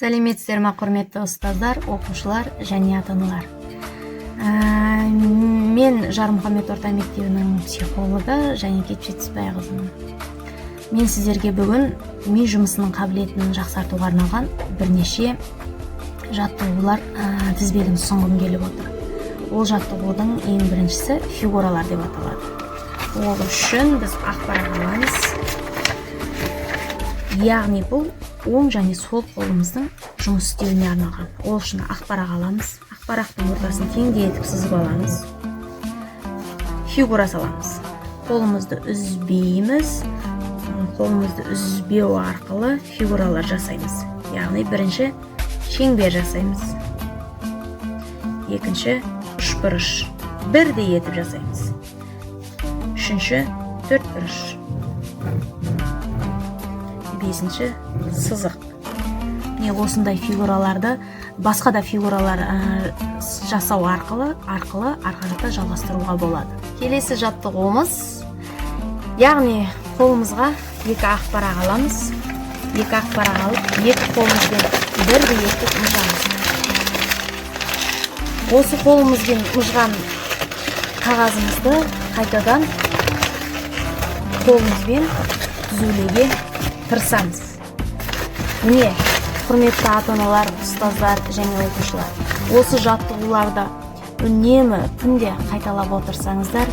Сәлеметсіздер ме, құрметті ұстаздар, оқушылар және ата-аналар. Мен Жармұхамед орта мектебінің психологы және Жетпісбайқызымын. Мен сіздерге бүгін ми жұмысының қабілетін жақсартуға арналған бірнеше жаттығулар тізбегін ұсынғым келіп отыр. Ол жаттығудың ең біріншісі фигуралар деп аталады. Ол үшін біз ақпарат аламыз. Яғни бұл оң және сол қолымыздың жұмыс істеуіне арналған. Ол үшін ақпарақ аламыз. Ақпарақтың ортасын теңдей сызып аламыз. Фигура саламыз. Қолымызды үзбейміз. Қолымызды үзбеу арқылы фигуралар жасаймыз. Яғни бірінші шеңбер жасаймыз. Екінші үшбұрыш. Бірдей етіп жасаймыз. Үшінші төртбұрыш. Бесінші сызық. Осындай фигураларды басқа да фигуралар жасау арқылы арқа жақта жалғастыруға болады. Келесі жаттығуымыз, яғни қолымызға екі ақпарақ аламыз. Екі ақпарақ алып, екі қолымызбен бірдей етіп мұжамыз. Осы қолымызбен мұжған қағазымызды қайтадан қолымызбен түзулеуге тырысамыз. Міне, құрметті ата-аналар, ұстаздар және оқушылар, осы жаттығуларды үнемі күнде қайталап отырсаңыздар,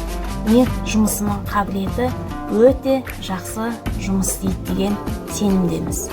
ми жұмысының қабілеті өте жақсы жұмыс істейді деген сенімдеміз.